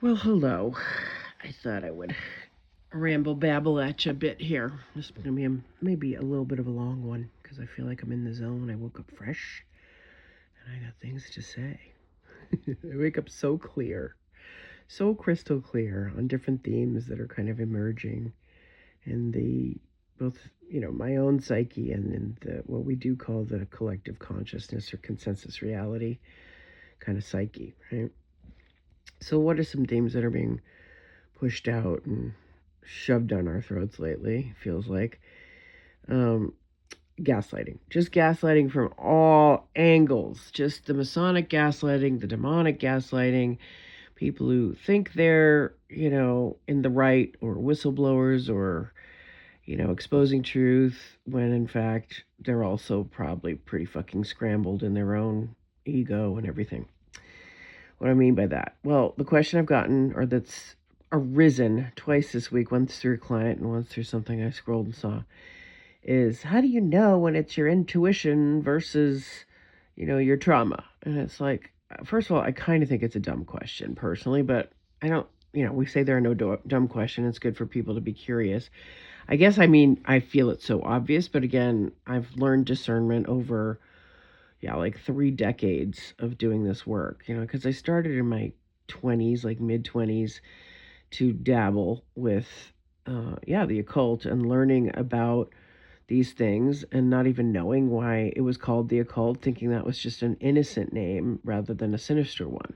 Well, hello. I thought I would ramble babble at you a bit here. This is going to be maybe a little bit of a long one because I feel like I'm in the zone. I woke up fresh and I got things to say. I wake up so clear, so crystal clear on different themes that are kind of emerging in the both, my own psyche and in the what we do call the collective consciousness or consensus reality kind of psyche, right? So, what are some themes that are being pushed out and shoved down our throats lately, feels like? Um, Gaslighting. Just gaslighting from all angles. Just the Masonic gaslighting, the demonic gaslighting, people who think they're, in the right, or whistleblowers, or, exposing truth, when in fact they're also probably pretty fucking scrambled in their own ego and everything. What I mean by that? Well, the question I've gotten, or that's arisen twice this week, once through a client and once through something I scrolled and saw, is how do you know when it's your intuition versus, your trauma? And it's like, first of all, I kind of think it's a dumb question personally, but I don't, we say there are no dumb questions. It's good for people to be curious. I guess, I mean, I feel it's so obvious, but again, I've learned discernment over, yeah, like 3 decades of doing this work, because I started in my 20s, like mid 20s, to dabble with, the occult and learning about these things and not even knowing why it was called the occult, thinking that was just an innocent name rather than a sinister one.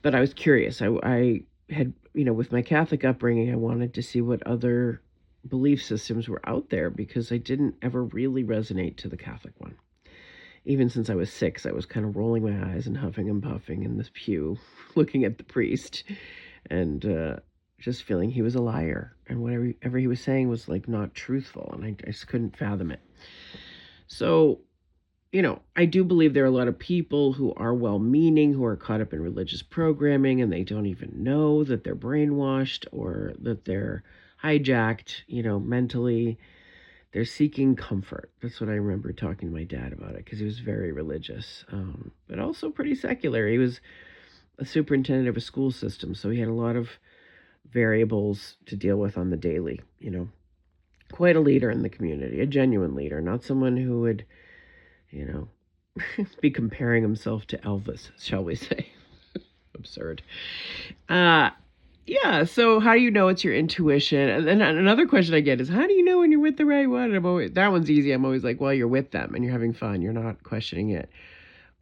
But I was curious. I had, with my Catholic upbringing, I wanted to see what other belief systems were out there because I didn't ever really resonate to the Catholic one. Even since I was 6, I was kind of rolling my eyes and huffing and puffing in this pew, looking at the priest, and just feeling he was a liar, and whatever he was saying was like not truthful, and I just couldn't fathom it. So, I do believe there are a lot of people who are well-meaning, who are caught up in religious programming, and they don't even know that they're brainwashed or that they're hijacked, mentally. They're seeking comfort. That's what I remember talking to my dad about it, because he was very religious, but also pretty secular. He was a superintendent of a school system, so he had a lot of variables to deal with on the daily. Quite a leader in the community, a genuine leader, not someone who would, you know, be comparing himself to Elvis, shall we say? Absurd. Uh, Yeah, so how do you know it's your intuition? And then another question I get is, how do you know when you're with the right one? And that one's easy. I'm always like, well, you're with them and you're having fun. You're not questioning it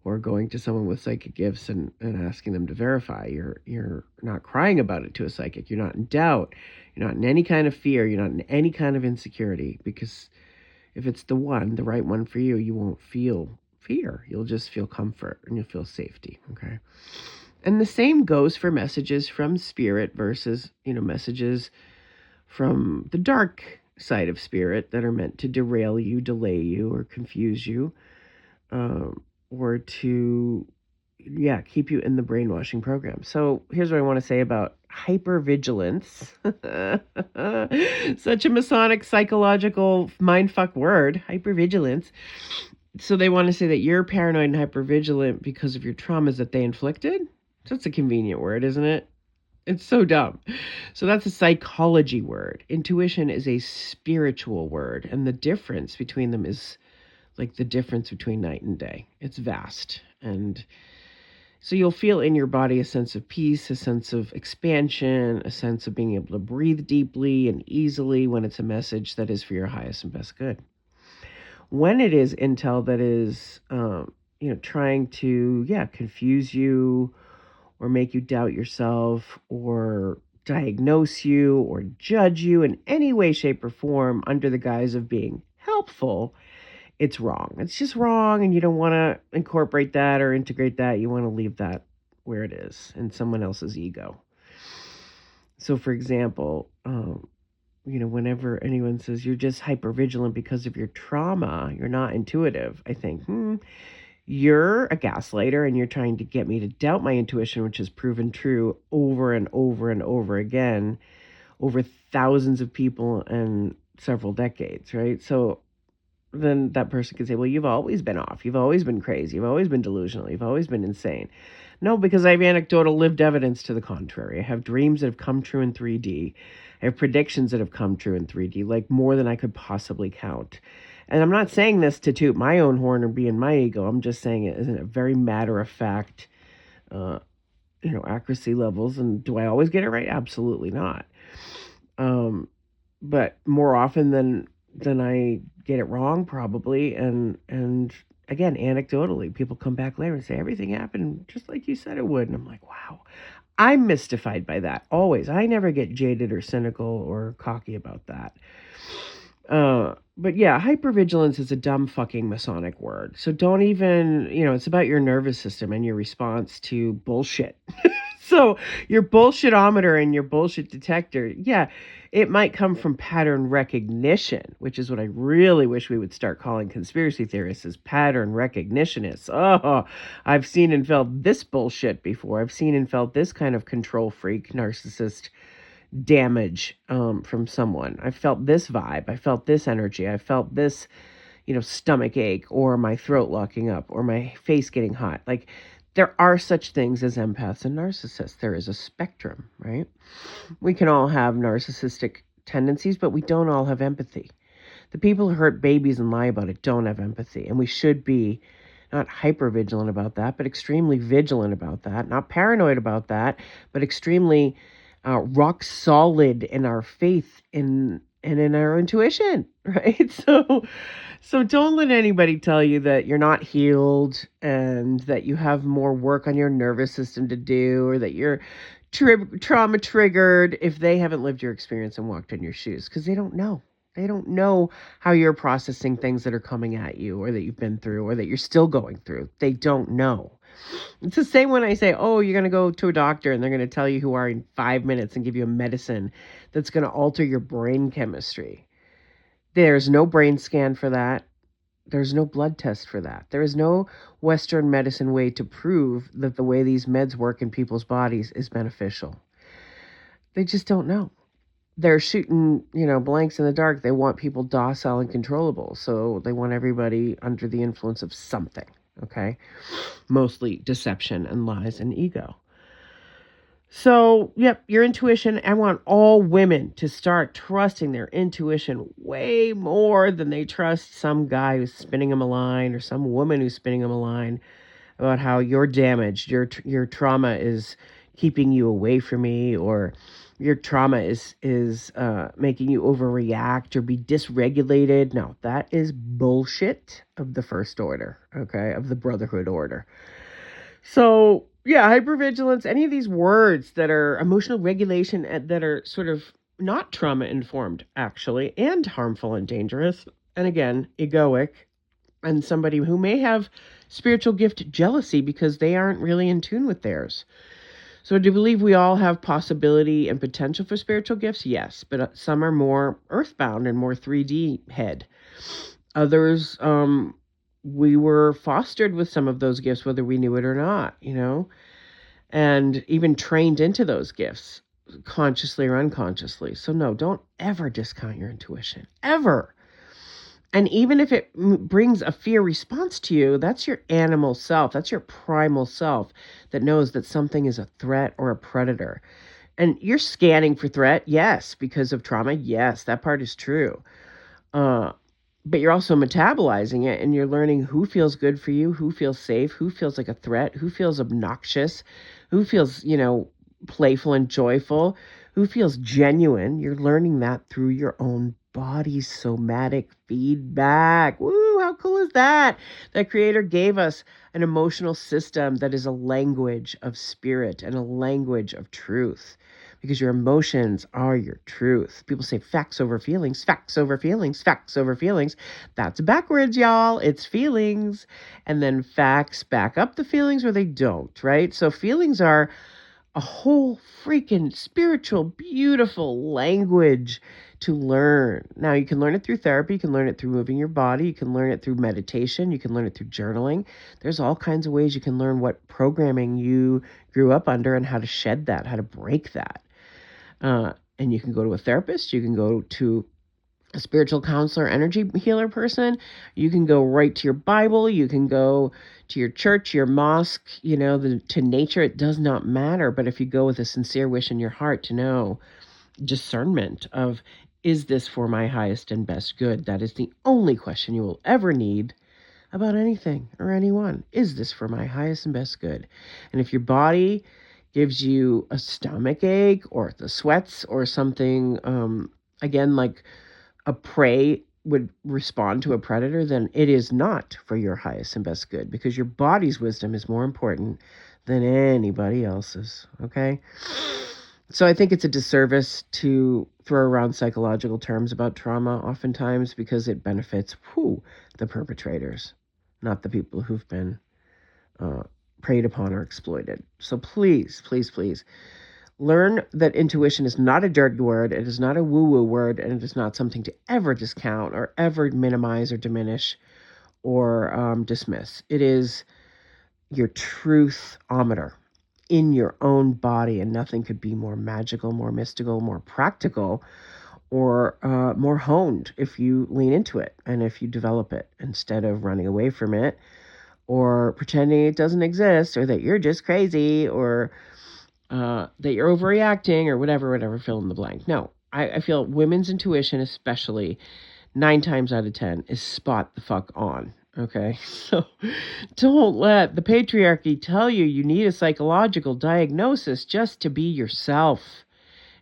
or going to someone with psychic gifts and asking them to verify. You're not crying about it to a psychic. You're not in doubt. You're not in any kind of fear. You're not in any kind of insecurity, because if it's the right one for you, you won't feel fear. You'll just feel comfort and you'll feel safety. Okay. And the same goes for messages from spirit versus, messages from the dark side of spirit that are meant to derail you, delay you, or confuse you, or to, keep you in the brainwashing program. So here's what I want to say about hypervigilance. Such a Masonic psychological mindfuck word, hypervigilance. So they want to say that you're paranoid and hypervigilant because of your traumas that they inflicted? That's a convenient word, isn't it? It's so dumb. So that's a psychology word. Intuition is a spiritual word, and the difference between them is like the difference between night and day. It's vast. And so you'll feel in your body a sense of peace, a sense of expansion, a sense of being able to breathe deeply and easily when it's a message that is for your highest and best good. When it is intel that is, trying to, confuse you or make you doubt yourself or diagnose you or judge you in any way, shape, or form under the guise of being helpful, it's wrong. It's just wrong, and you don't want to incorporate that or integrate that. You want to leave that where it is in someone else's ego. So, for example, whenever anyone says you're just hypervigilant because of your trauma, you're not intuitive, I think, you're a gaslighter and you're trying to get me to doubt my intuition, which has proven true over and over and over again, over thousands of people and several decades, right? So then that person can say, well, you've always been off. You've always been crazy. You've always been delusional. You've always been insane. No, because I have anecdotal lived evidence to the contrary. I have dreams that have come true in 3D. I have predictions that have come true in 3D, like more than I could possibly count. And I'm not saying this to toot my own horn or be in my ego. I'm just saying it isn't a very matter of fact, uh, accuracy levels. And do I always get it right? Absolutely not. Um, but more often than I get it wrong, probably. And again, anecdotally, people come back later and say everything happened just like you said it would, and I'm like, wow. I'm mystified by that always. I never get jaded or cynical or cocky about that. But yeah, hypervigilance is a dumb fucking Masonic word. So don't even, it's about your nervous system and your response to bullshit. So your bullshitometer and your bullshit detector, yeah, it might come from pattern recognition, which is what I really wish we would start calling conspiracy theorists as pattern recogniitionists. Oh, I've seen and felt this bullshit before. I've seen and felt this kind of control freak narcissist damage from someone. I felt this vibe. I felt this energy. I felt this, stomach ache or my throat locking up or my face getting hot. Like, there are such things as empaths and narcissists. There is a spectrum, right? We can all have narcissistic tendencies, but we don't all have empathy. The people who hurt babies and lie about it don't have empathy. And we should be not hyper vigilant about that, but extremely vigilant about that. Not paranoid about that, but extremely rock solid in our faith and in our intuition, right? So don't let anybody tell you that you're not healed and that you have more work on your nervous system to do or that you're trauma triggered if they haven't lived your experience and walked in your shoes, because they don't know. They don't know how you're processing things that are coming at you or that you've been through or that you're still going through. They don't know. It's the same when I say, oh, you're going to go to a doctor and they're going to tell you who are in 5 minutes and give you a medicine that's going to alter your brain chemistry. There's no brain scan for that. There's no blood test for that. There is no Western medicine way to prove that the way these meds work in people's bodies is beneficial. They just don't know. They're shooting, blanks in the dark. They want people docile and controllable. So they want everybody under the influence of something, okay? Mostly deception and lies and ego. So, yep, your intuition. I want all women to start trusting their intuition way more than they trust some guy who's spinning them a line or some woman who's spinning them a line about how you're damaged, your trauma is keeping you away from me, or your trauma is making you overreact or be dysregulated. No, that is bullshit of the first order, okay, of the brotherhood order. So yeah, hypervigilance, any of these words that are emotional regulation that are sort of not trauma informed actually, and harmful and dangerous, and again, egoic, and somebody who may have spiritual gift jealousy because they aren't really in tune with theirs. So do you believe we all have possibility and potential for spiritual gifts? Yes, but some are more earthbound and more 3D head. Others, we were fostered with some of those gifts, whether we knew it or not, and even trained into those gifts, consciously or unconsciously. So no, don't ever discount your intuition, ever. And even if it brings a fear response to you, that's your animal self. That's your primal self that knows that something is a threat or a predator. And you're scanning for threat, yes, because of trauma. Yes, that part is true. But you're also metabolizing it and you're learning who feels good for you, who feels safe, who feels like a threat, who feels obnoxious, who feels, playful and joyful, who feels genuine. You're learning that through your own body's somatic feedback. Woo, how cool is that? That creator gave us an emotional system that is a language of spirit and a language of truth, because your emotions are your truth. People say facts over feelings, facts over feelings, facts over feelings. That's backwards, y'all. It's feelings. And then facts back up the feelings or they don't, right? So feelings are a whole freaking spiritual, beautiful language to learn. Now, you can learn it through therapy. You can learn it through moving your body. You can learn it through meditation. You can learn it through journaling. There's all kinds of ways you can learn what programming you grew up under and how to shed that, how to break that. And you can go to a therapist. You can go to a spiritual counselor, energy healer person, you can go right to your Bible, you can go to your church, your mosque, to nature. It does not matter. But if you go with a sincere wish in your heart to know, discernment of, is this for my highest and best good? That is the only question you will ever need about anything or anyone. Is this for my highest and best good? And if your body gives you a stomach ache or the sweats or something, again, like a prey would respond to a predator, then it is not for your highest and best good, because your body's wisdom is more important than anybody else's. Okay? So I think it's a disservice to throw around psychological terms about trauma oftentimes, because it benefits the perpetrators, not the people who've been uh, preyed upon or exploited. So please, please, please learn that intuition is not a dirty word. It is not a woo-woo word, and it is not something to ever discount or ever minimize or diminish or dismiss. It is your truth-ometer in your own body, and nothing could be more magical, more mystical, more practical, or more honed if you lean into it and if you develop it instead of running away from it or pretending it doesn't exist, or that you're just crazy, or that you're overreacting, or whatever, fill in the blank. No, I feel women's intuition, especially 9 times out of 10, is spot the fuck on. Okay, so don't let the patriarchy tell you need a psychological diagnosis just to be yourself.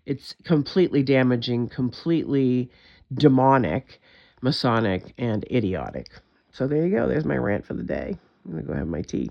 It's completely damaging, completely demonic, Masonic, and idiotic. So there you go. There's my rant for the day. I'm going to go have my tea.